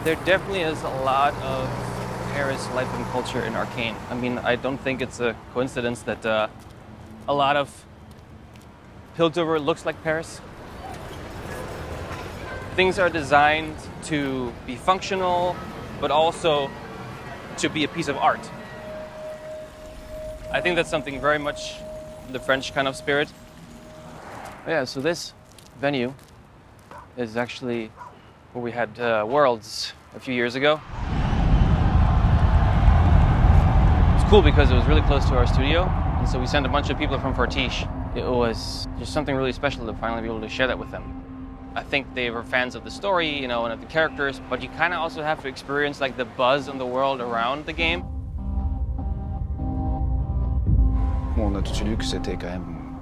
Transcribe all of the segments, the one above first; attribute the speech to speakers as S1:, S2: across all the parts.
S1: There definitely is a lot of Paris life and culture in Arcane. I mean, I don't think it's a coincidence that a lot of Piltover looks like Paris. Things are designed to be functional, but also to be a piece of art. I think that's something very much the French kind of spirit. Yeah, so this venue is actually where we had Worlds a few years ago. It's cool because it was really close to our studio, and so we sent a bunch of people from Fortiche. It was just something really special to finally be able to share that with them. I think they were fans of the story, you know, and of the characters, but you kind of also have to experience like the buzz in the world around the game.
S2: On a tout de suite vu que c'était quand même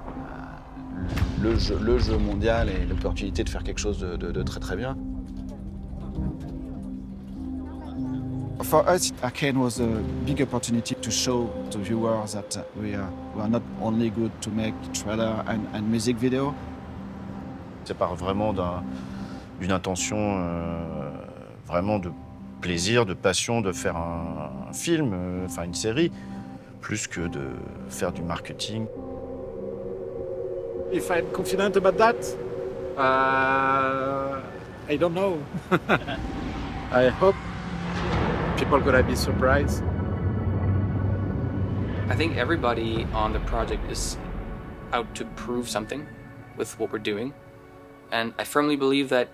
S2: le jeu mondial et l'opportunité de faire quelque chose de très très bien. For us, Arcane was a big opportunity to show to viewers that we are not only good to make trailer and music video. Ça part vraiment d'une intention vraiment de plaisir, de passion de faire un film, enfin une série, plus que de faire du marketing.
S3: If I'm confident about that, I don't know. I hope people are gonna be surprised.
S4: I think everybody on the project is out to prove something with what we're doing. And I firmly believe that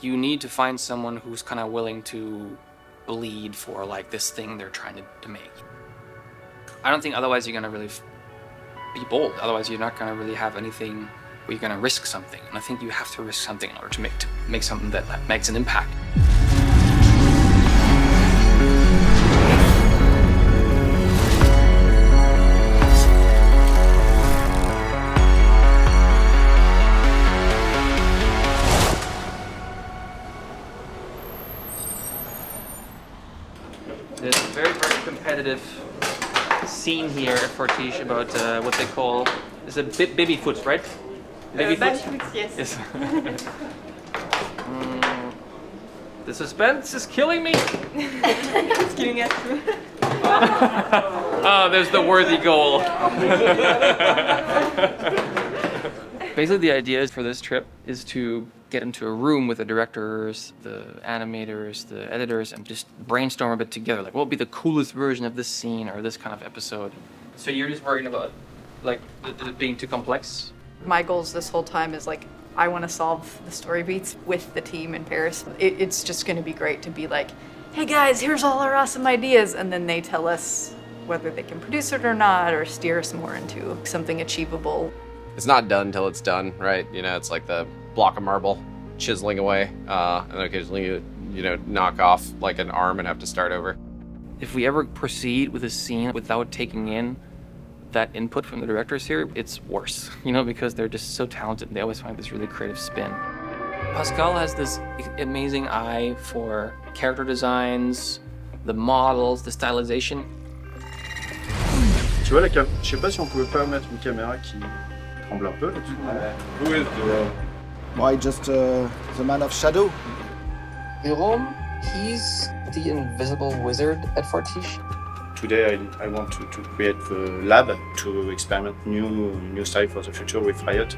S4: you need to find someone who's kind of willing to bleed for like this thing they're trying to make. I don't think otherwise you're gonna really be bold. Otherwise you're not gonna really have anything where you're gonna risk something. And I think you have to risk something in order to make something that makes an impact.
S1: There's a very, very competitive scene here at Fortiche about what they call, is it baby foot, right? Baby foot?
S5: Yes.
S1: The suspense is killing me.
S5: It's killing us too.
S1: Oh, there's the worthy goal. Basically, the idea for this trip is to get into a room with the directors, the animators, the editors, and just brainstorm a bit together. Like, what would be the coolest version of this scene or this kind of episode? So you're just worrying about, like, it being too complex?
S5: My goals this whole time is like, I want to solve the story beats with the team in Paris. It's just going to be great to be like, hey guys, here's all our awesome ideas, and then they tell us whether they can produce it or not, or steer us more into something achievable.
S6: It's not done until it's done, right? You know, it's like the block of marble chiseling away, and then occasionally you know, knock off like an arm and have to start over.
S4: If we ever proceed with a scene without taking in that input from the directors here, it's worse, you know, because they're just so talented. They always find this really creative spin. Pascal has this amazing eye for character designs, the models, the stylization.
S2: Tu vois la je sais pas si on pouvait pas mettre une caméra qui tremble un peu là-dessus. Who is the... Why just the man of shadow?
S4: Jérôme, he's the invisible wizard at Fortiche.
S2: Today I want to create the lab to experiment new style for the future with Riot.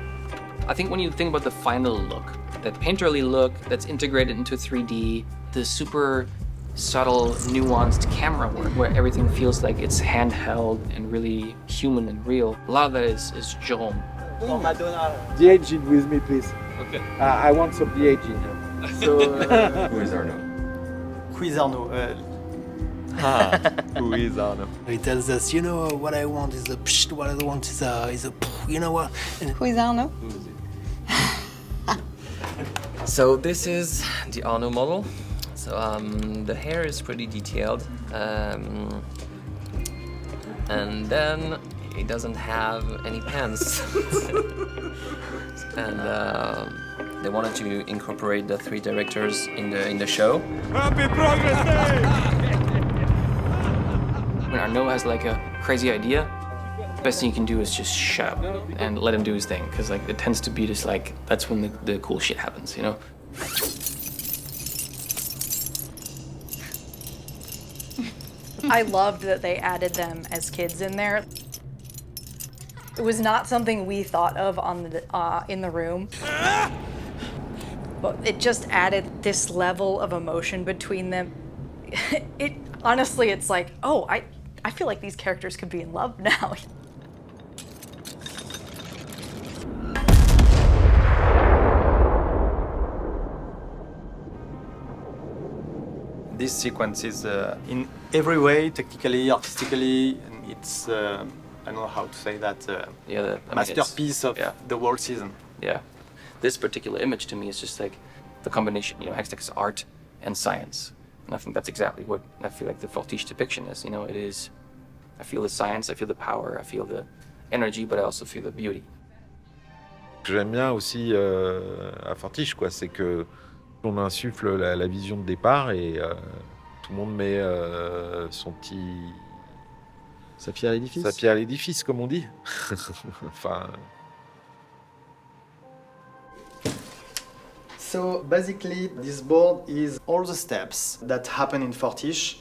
S4: I think when you think about the final look, that painterly look that's integrated into 3D, the super subtle, nuanced camera work where everything feels like it's handheld and really human and real, a lot of that is Jérôme.
S3: De-aging with me, please.
S1: Okay.
S3: I want some de-aging. So,
S7: Who is Arnaud?
S8: Who is Arnaud?
S7: Who is Arnaud?
S8: He tells us, you know, what I want is a psh, what I want is a you know what?
S9: Who is Arnaud?
S7: Who is it?
S10: So this is the Arnaud model. So the hair is pretty detailed, and then he doesn't have any pants. And they wanted to incorporate the three directors in the show.
S3: Happy Progress Day!
S4: When Arnaud has like a crazy idea, the best thing you can do is just shut up and let him do his thing, because like it tends to be just like, that's when the cool shit happens, you know?
S5: I loved that they added them as kids in there. It was not something we thought of on the in the room. But it just added this level of emotion between them. It honestly, it's like, oh, I feel like these characters could be in love now.
S9: This sequence is in every way, technically, artistically, and it's I don't know how to say that, masterpiece of the whole season.
S1: Yeah. This particular image to me is just like the combination, Hextech's art and science. And I think that's exactly what I feel like the Fortiche depiction is. It is, I feel the science, I feel the power, I feel the energy, but I also feel the beauty.
S7: Ce que j'aime bien aussi à Fortiche, c'est que on insuffle la vision de départ et tout le monde met
S2: Sa pierre à l'édifice.
S7: sa pierre à l'édifice, comme on dit. Enfin.
S9: So basically, this board is all the steps that happen in Fortiche.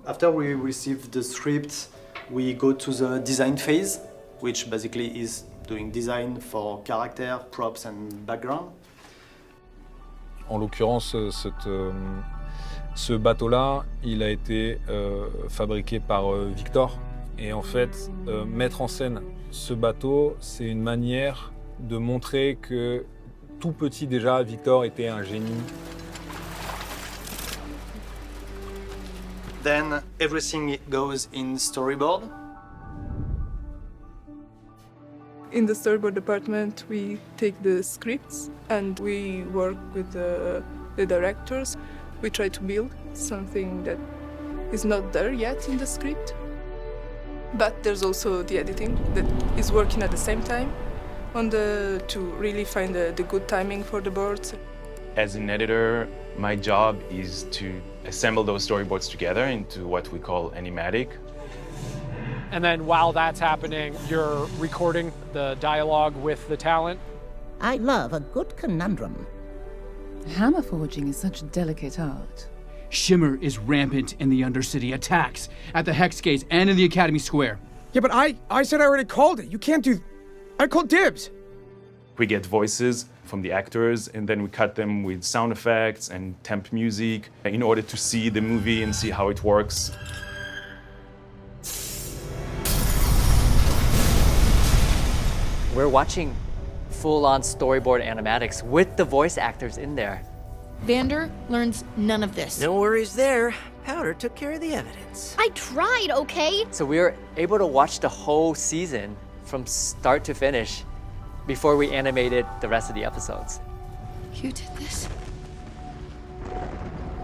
S9: After we receive the script, we go to the design phase, which basically is doing design for character, props and background.
S11: En l'occurrence, ce bateau-là, il a été fabriqué par Victor. Et en fait, mettre en scène ce bateau, c'est une manière de montrer que tout petit déjà, Victor était un génie.
S9: Then everything goes in storyboard.
S12: In the storyboard department, we take the scripts and we work with the directors. We try to build something that is not there yet in the script. But there's also the editing that is working at the same time to really find the good timing for the boards.
S13: As an editor, my job is to assemble those storyboards together into what we call animatic.
S14: And then while that's happening, you're recording the dialogue with the talent.
S15: I love a good conundrum.
S16: Hammer forging is such delicate art.
S17: Shimmer is rampant in the Undercity, attacks at the Hex Gates and in the Academy Square.
S18: Yeah, but I said I already called it. You can't do... I called dibs.
S13: We get voices from the actors and then we cut them with sound effects and temp music in order to see the movie and see how it works.
S19: We're watching full-on storyboard animatics with the voice actors in there.
S20: Vander learns none of this.
S8: No worries there. Powder took care of the evidence.
S21: I tried, okay?
S19: So we were able to watch the whole season from start to finish before we animated the rest of the episodes.
S20: You did this?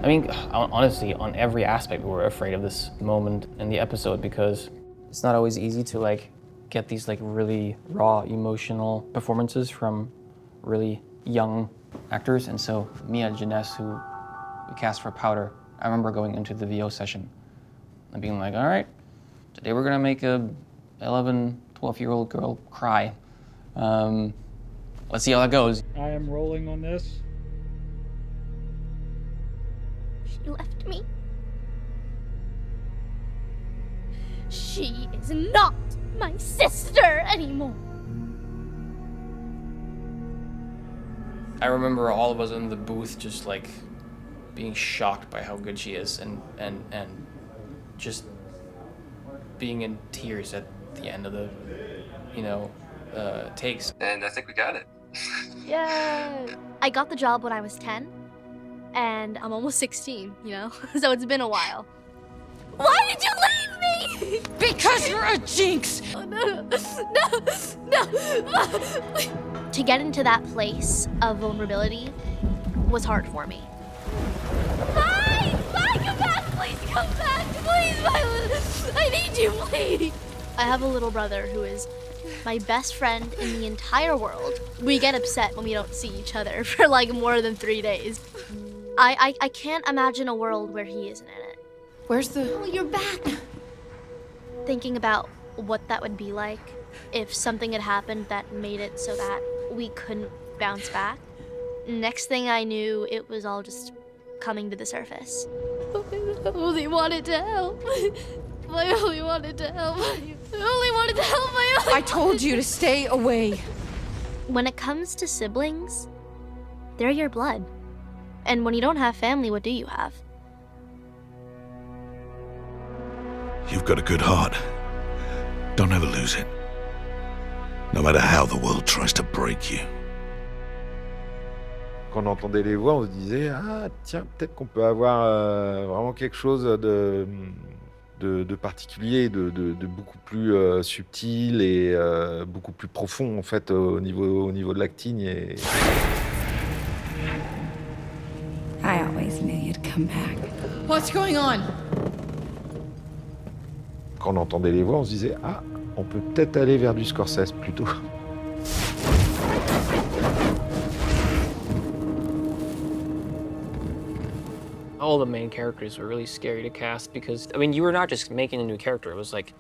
S1: I mean, honestly, on every aspect, we were afraid of this moment in the episode because it's not always easy to get these really raw emotional performances from really young actors. And so Mia Jeunesse, who we cast for Powder, I remember going into the VO session and being like, all right, today we're gonna make a 11, 12-year-old girl cry. Let's see how that goes.
S22: I am rolling on this.
S21: She left me. She is not my sister anymore.
S1: I remember all of us in the booth just being shocked by how good she is and just being in tears at the end of the takes.
S10: And I think we got it.
S21: Yay! I got the job when I was 10, and I'm almost 16, so it's been a while. Why did you leave me?
S20: Because you're a jinx!
S21: Oh, no. To get into that place of vulnerability was hard for me. Violet, come back! Please come back! Please, Violet! I need you, please! I have a little brother who is my best friend in the entire world. We get upset when we don't see each other for more than 3 days. I can't imagine a world where he isn't in it.
S20: Where's the...
S21: Oh, you're back! Thinking about what that would be like if something had happened that made it so that we couldn't bounce back. Next thing I knew, it was all just coming to the surface. I only wanted to help. I only wanted to help. I only wanted to help.
S20: I told you to stay away.
S21: When it comes to siblings, they're your blood. And when you don't have family, what do you have?
S6: You've got a good heart. Don't ever lose it. No matter how the world tries to break you.
S7: Quand on entendait les voix, on se disait ah tiens, peut-être qu'on peut avoir vraiment quelque chose de particulier, de beaucoup plus subtil et beaucoup plus profond en fait au niveau de l'acting. Et...
S20: I always knew you'd come back. What's going on?
S7: Quand on entendait les voix, on se disait ah, on peut peut-être aller vers du Scorsese plutôt.
S4: All the main characters were really scary to cast because, I mean, you were not just making a new character. It was like,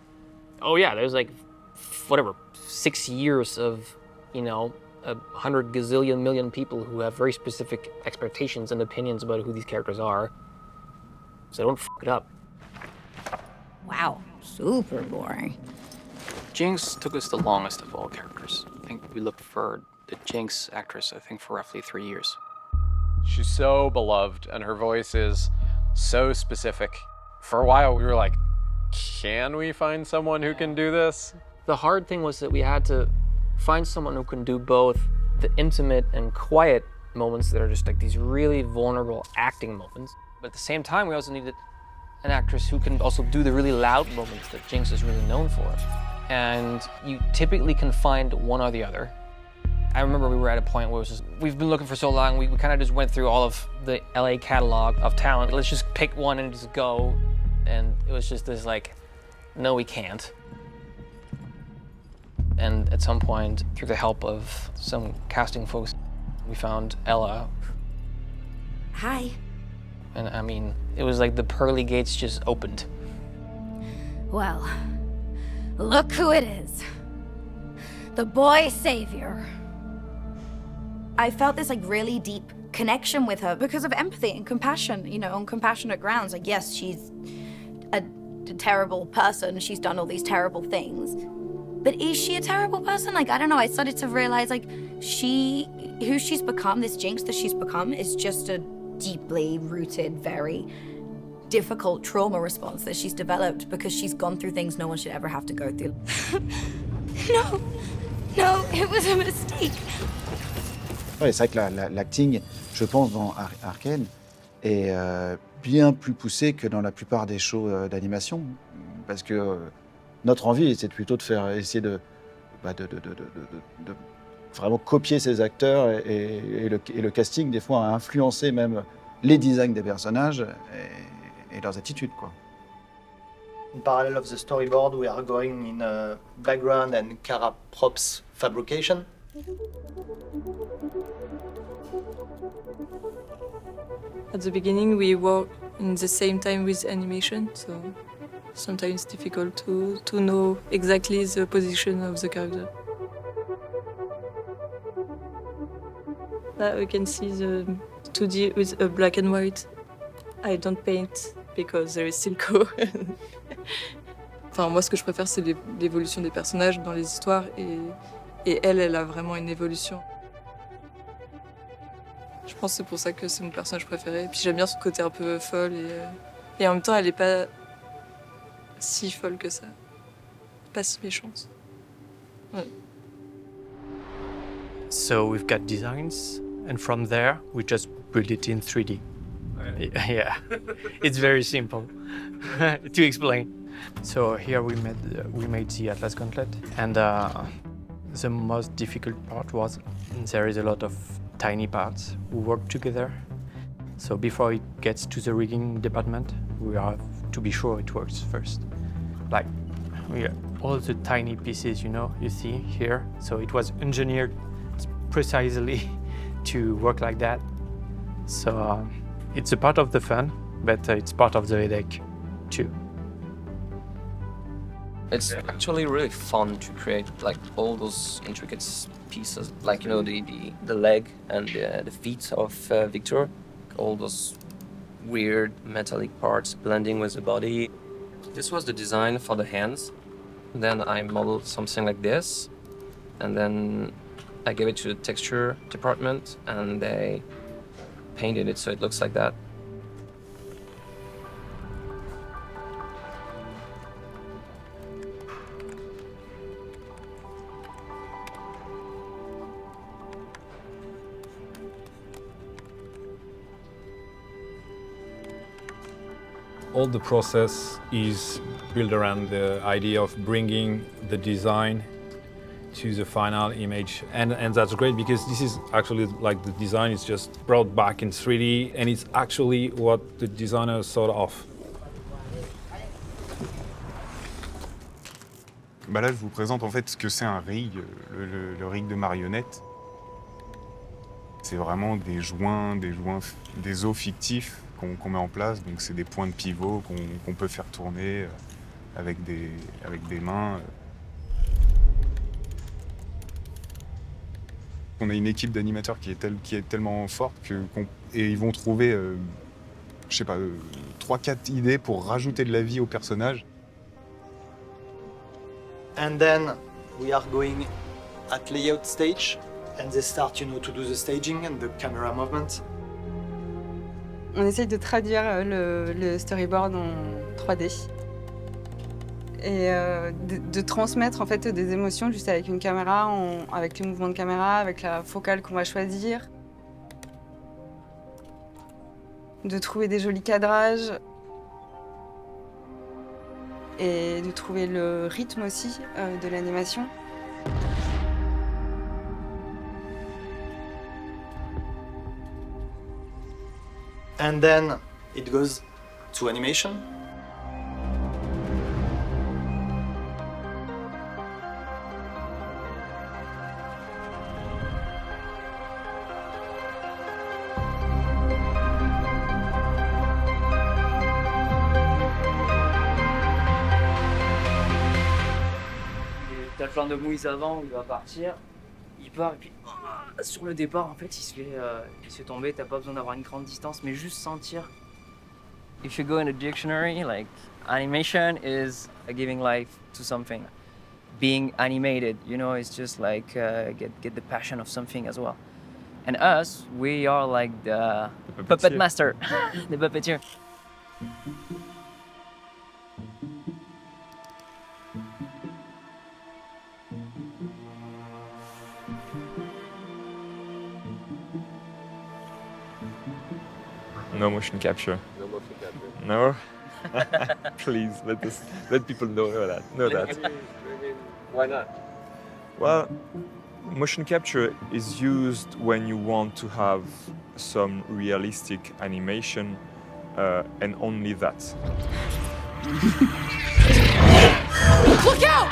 S4: oh yeah, there's like, whatever, 6 years of, 100 gazillion million people who have very specific expectations and opinions about who these characters are. So don't f it up.
S20: Wow, super boring.
S4: Jinx took us the longest of all characters. I think we looked for the Jinx actress, I think, for roughly 3 years.
S14: She's so beloved, and her voice is so specific. For a while, we were like, can we find someone who can do this?
S4: The hard thing was that we had to find someone who can do both the intimate and quiet moments that are just like these really vulnerable acting moments. But at the same time, we also needed an actress who can also do the really loud moments that Jinx is really known for. And you typically can find one or the other. I remember we were at a point where it was just, we've been looking for so long, we kind of just went through all of the LA catalog of talent. Let's just pick one and just go. And it was just this like, no, we can't. And at some point, through the help of some casting folks, we found Ella.
S20: Hi.
S4: And I mean, it was like the pearly gates just opened.
S20: Well, look who it is. The boy savior. I felt this like really deep connection with her because of empathy and compassion, on compassionate grounds. Like, yes, she's a terrible person. She's done all these terrible things. But is she a terrible person? Like, I don't know. I started to realize like who she's become, this Jinx that she's become, is just a deeply rooted, very difficult trauma response that she's developed because she's gone through things no one should ever have to go through. No, it was a mistake.
S2: Ouais, c'est vrai que l'acting, je pense, dans Arcane, est bien plus poussé que dans la plupart des shows d'animation. Parce que notre envie, c'est plutôt de essayer de vraiment copier ces acteurs et le casting, des fois, a influencé même les designs des personnages et leurs attitudes, quoi.
S9: In parallel of the storyboard, we are going in background and Cara props fabrication.
S12: At the beginning, we work in the same time with animation, so sometimes it's difficult to know exactly the position of the character. Now we can see the 2D with a black and white. I don't paint because there is Silco. Enfin, moi, ce que je préfère, c'est l'évolution des personnages dans les histoires, et elle a vraiment une évolution. Je pense que c'est pour ça que c'est mon personnage préféré. Et puis j'aime bien son côté un peu folle, et en même temps, elle n'est pas si folle que ça. Pas si méchante. Ouais.
S22: So we've got designs, and from there, we just build it in 3D. Yeah, it's very simple to explain. So here we made the Atlas Gauntlet, and the most difficult part was there is a lot of tiny parts who work together. So before it gets to the rigging department, we have to be sure it works first. Like all the tiny pieces, you see here. So it was engineered precisely to work like that. So it's a part of the fun, but it's part of the headache too.
S10: It's actually really fun to create like all those intricate pieces, like the leg and the feet of Victor, all those weird metallic parts blending with the body. This was the design for the hands. Then I modeled something like this, and then I gave it to the texture department, and they painted it so it looks like that.
S11: All the process is built around the idea of bringing the design to the final image. And that's great because this is actually like the design is just brought back in 3D and it's actually what the designer thought of.
S3: Bah là, je vous présente en fait ce que c'est un rig, le rig de marionnette. C'est vraiment des joints, des os fictifs qu'on met en place. Donc c'est des points de pivot qu'on peut faire tourner avec des mains. On a une équipe d'animateurs qui est tellement forte et ils vont trouver, je sais pas, 3-4 idées pour rajouter de la vie au personnage.
S9: And then we are going at layout stage, and they start, to do the staging and the camera movement.
S5: On essaye de traduire le storyboard en 3D et de transmettre en fait des émotions juste avec une caméra, avec les mouvements de caméra, avec la focale qu'on va choisir, de trouver des jolis cadrages et de trouver le rythme aussi de l'animation.
S9: And then it goes to animation.
S23: T'as le plan de Moïse avant où il va partir, il part et puis sur le départ en fait il se fait tomber, t'as pas besoin d'avoir une grande distance mais juste sentir.
S1: If you go in the dictionary, like animation is giving life to something. Being animated, it's just like get the passion of something as well. And us, we are like the puppet master, the puppeteer.
S7: No motion capture.
S14: No motion capture.
S7: No? Please, let people know that.
S14: Why not?
S7: Well, motion capture is used when you want to have some realistic animation, and only that.
S23: Look out!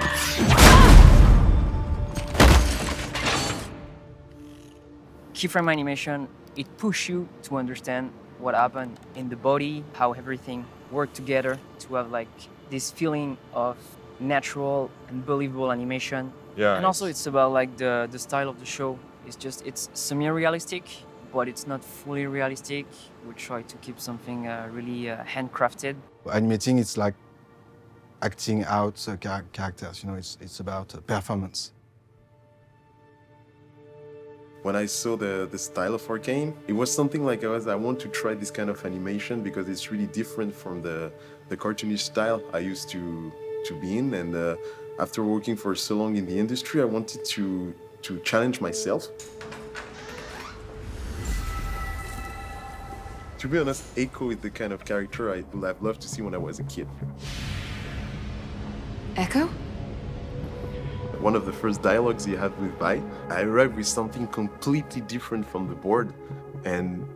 S1: Keyframe animation, it pushes you to understand what happened in the body, how everything worked together to have like this feeling of natural and believable animation.
S7: Yeah.
S1: And also it's about like the style of the show. It's semi-realistic, but it's not fully realistic. We try to keep something really handcrafted.
S24: Animating, it's like acting out characters, it's about performance.
S25: When I saw the style of Arcane, it was something like I want to try this kind of animation because it's really different from the cartoonish style I used to be in. And after working for so long in the industry, I wanted to challenge myself. To be honest, Echo is the kind of character I would have loved to see when I was a kid.
S16: Echo?
S25: One of the first dialogues he had with Bai, I arrived with something completely different from the board, and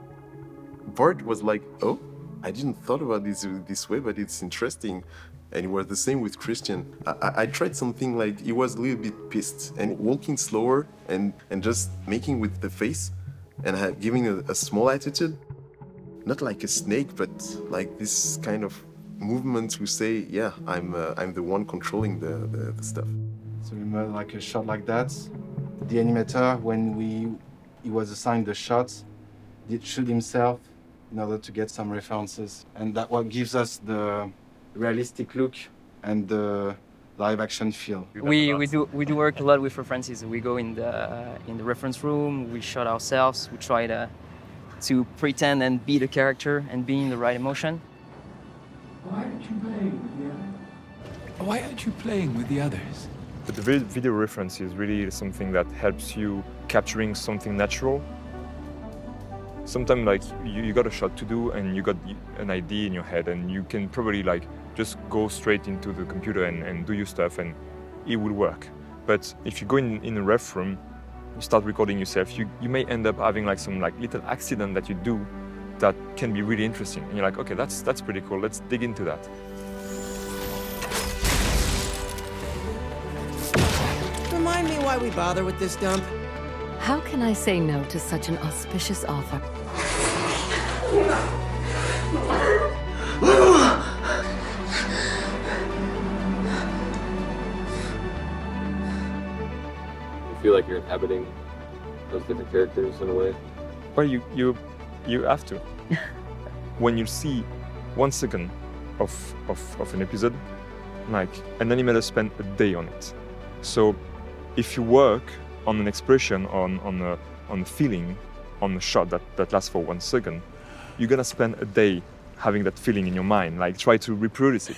S25: Bart was like, "Oh, I didn't thought about this way, but it's interesting." And it was the same with Christian. I tried something like he was a little bit pissed and walking slower and just making with the face and giving a small attitude, not like a snake, but like this kind of movement to say, "Yeah, I'm the one controlling the stuff."
S24: So remember like a shot like that, the animator, when he was assigned the shot, did shoot himself in order to get some references. And that what gives us the realistic look and the live action feel.
S23: We do work a lot with references. We go in the reference room, we shot ourselves, we try to pretend and be the character and be in the right emotion.
S8: Why aren't you playing with the others? Why aren't you playing with the others?
S13: But the video reference is really something that helps you capturing something natural. Sometimes like you got a shot to do and you got an idea in your head and you can probably like just go straight into the computer and do your stuff and it will work. But if you go in a ref room, you start recording yourself, you may end up having like some like little accident that you do that can be really interesting. And you're like, okay, that's pretty cool, let's dig into that.
S15: Remind me why we bother with this dump?
S17: How can I say no to such an auspicious offer?
S18: You feel like you're inhabiting those different characters in a way?
S13: Well, you have to. When you see 1 second of an episode, like an animator spent a day on it. So if you work on an expression, on a feeling, on a shot that lasts for 1 second, you're gonna spend a day having that feeling in your mind, like try to reproduce it.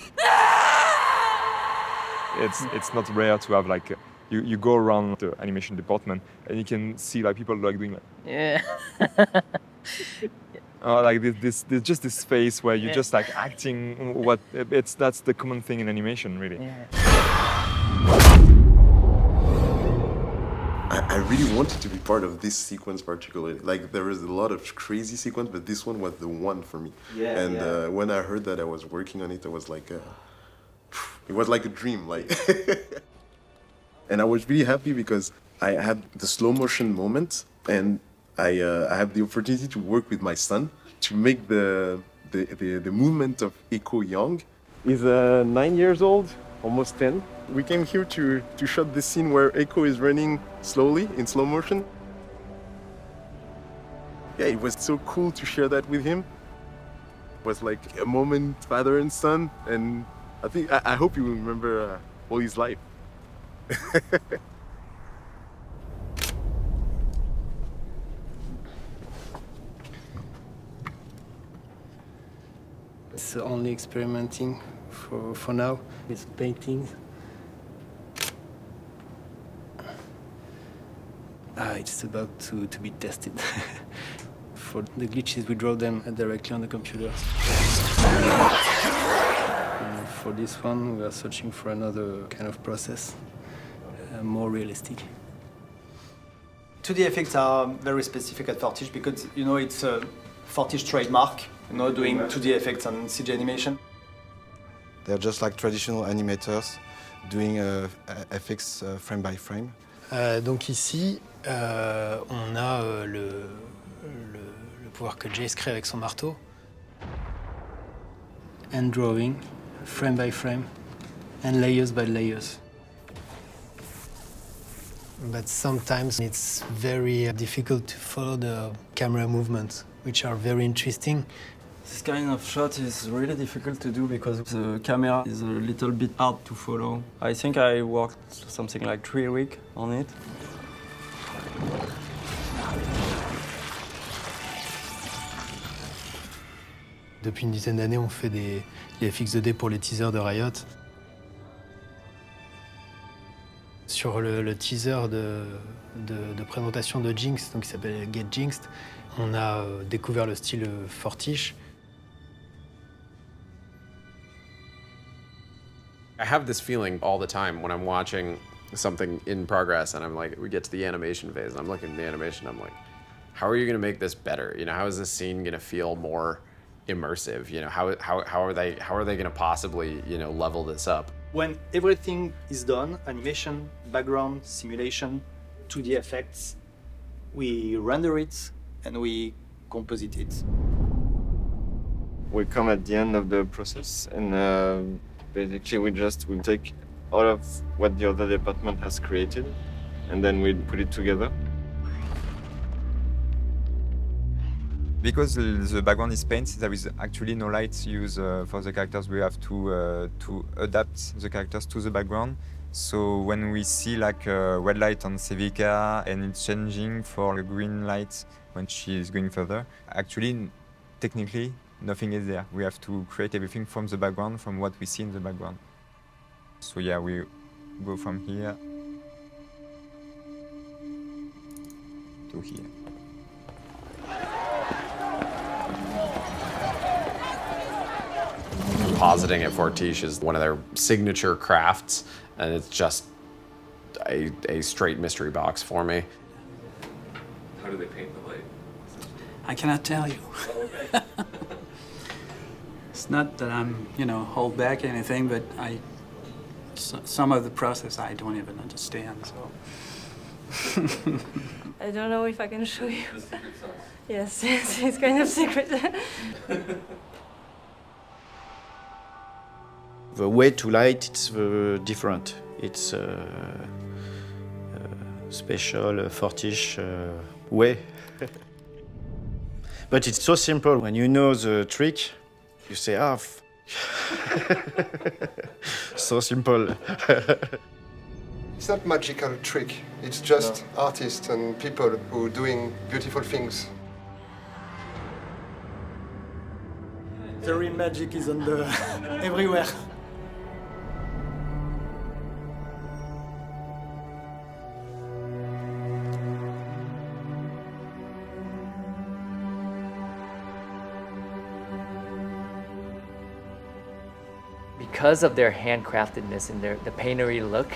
S13: It's not rare to have like you go around the animation department and you can see like people like doing like
S23: Yeah.
S13: like there's just this space where you're just like acting that's the common thing in animation, really.
S23: Yeah.
S25: I really wanted to be part of this sequence particularly. Like there was a lot of crazy sequence, but this one was the one for me.
S15: Yeah,
S25: and
S15: yeah.
S25: When I heard that I was working on it, I was like, it was like a dream. Like, and I was really happy because I had the slow motion moment, and I had the opportunity to work with my son to make the movement of Echo young. He's 9 years old, almost 10. We came here to shot the scene where Echo is running slowly in slow motion. Yeah, it was so cool to share that with him. It was like a moment, father and son, and I hope he will remember all his life.
S15: It's only experimenting for now with paintings. It's about to be tested. For the glitches, we draw them directly on the computer. And for this one, we are searching for another kind of process, more realistic.
S9: 2D effects are very specific at Fortiche because, you know, it's a Fortiche trademark, you know, doing 2D effects and CG animation.
S24: They're just like traditional animators doing FX frame by frame.
S22: Donc ici, on a le pouvoir que Jace crée avec son marteau.
S15: And drawing, frame by frame, and layers by layers.
S22: But sometimes it's very difficult to follow the camera movements, which are very interesting.
S26: This kind of shot is really difficult to do because the camera is a little bit hard to follow. I think I worked something like 3 weeks on it.
S22: Depuis une dizaine d'années, on fait les FX 2D pour les teasers de Riot. Sur le teaser de présentation de Jinx, donc qui s'appelle Get Jinxed, on a découvert le style Fortiche.
S14: I have this feeling all the time when I'm watching something in progress and I'm like, we get to the animation phase and I'm looking at the animation, I'm like, how are you gonna make this better? You know, how is this scene gonna feel more immersive? You know, how are they gonna possibly, you know, level this up?
S9: When everything is done, animation, background, simulation, 2D effects, we render it and we composite it.
S27: We come at the end of the process and basically we'll take all of what the other department has created and then we put it together.
S13: Because the background is paint, there is actually no light used for the characters. We have to adapt the characters to the background. So when we see like a red light on Sevika and it's changing for a green light when she is going further, actually, technically, nothing is there. We have to create everything from the background, from what we see in the background. So yeah, we go from here to here.
S14: Compositing at Fortiche is one of their signature crafts, and it's just a straight mystery box for me.
S18: How do they paint the light?
S15: I cannot tell you. It's not that I'm, hold back anything, but some of the process I don't even understand, so.
S2: I don't know if I can show you. Yes, it's kind of secret.
S4: The way to light, it's different. It's special Fortiche way. But it's so simple. When you know the trick, you say, so simple.
S6: It's not magical trick. It's just artists and people who are doing beautiful things.
S15: The real magic is everywhere.
S23: Because of their handcraftedness and the paintery look,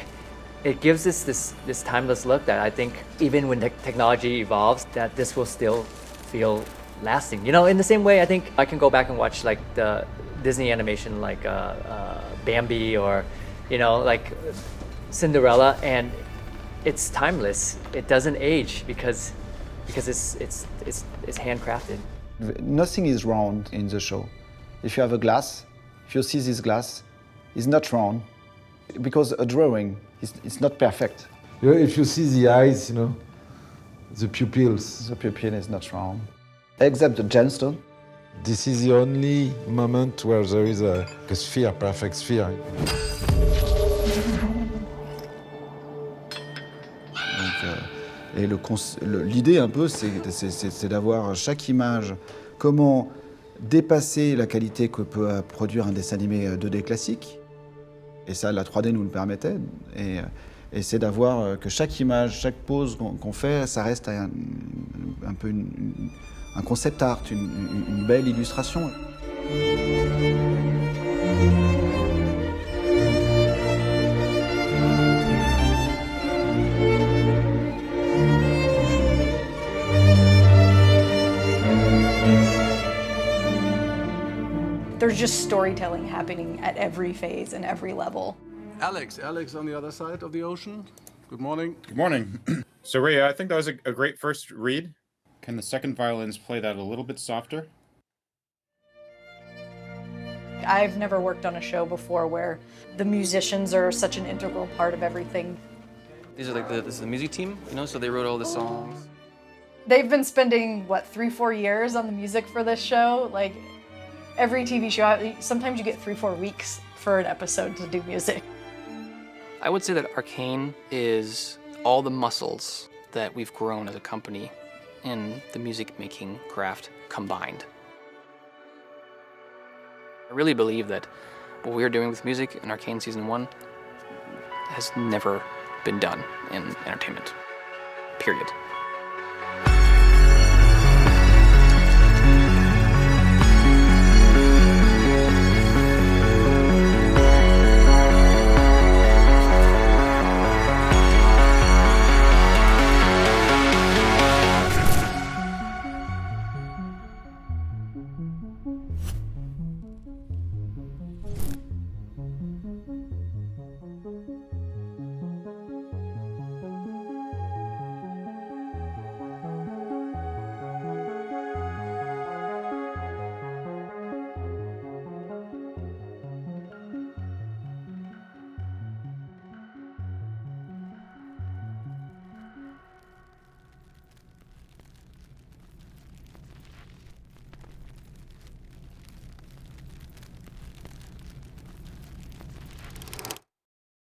S23: it gives us this timeless look that I think even when the technology evolves, that this will still feel lasting. In the same way, I think I can go back and watch like the Disney animation like Bambi or, like Cinderella, and it's timeless. It doesn't age because it's handcrafted.
S12: Nothing is round in the show. If you have a glass, if you see this glass, it's not round because a drawing is not perfect.
S7: If you see the eyes, the pupils.
S12: The pupil is not round, except the gemstone.
S7: This is the only moment where there is a sphere, perfect sphere.
S12: Et l'idée un peu, c'est d'avoir chaque image, comment dépasser la qualité que peut produire un dessin animé 2D classique. Et ça, la 3D nous le permettait. Et c'est d'avoir que chaque image, chaque pose qu'on fait, ça reste un peu un concept art, une belle illustration.
S19: There's just storytelling happening at every phase and every level.
S20: Alex on the other side of the ocean. Good morning.
S21: Good morning. So Ray, I think that was a great first read. Can the second violins play that a little bit softer?
S19: I've never worked on a show before where the musicians are such an integral part of everything.
S1: These are like this is the music team, so they wrote all the songs.
S19: They've been spending, 3-4 years on the music for this show? Like, every TV show, sometimes you get 3-4 weeks for an episode to do music.
S1: I would say that Arcane is all the muscles that we've grown as a company in the music-making craft combined. I really believe that what we're doing with music in Arcane Season 1 has never been done in entertainment, period.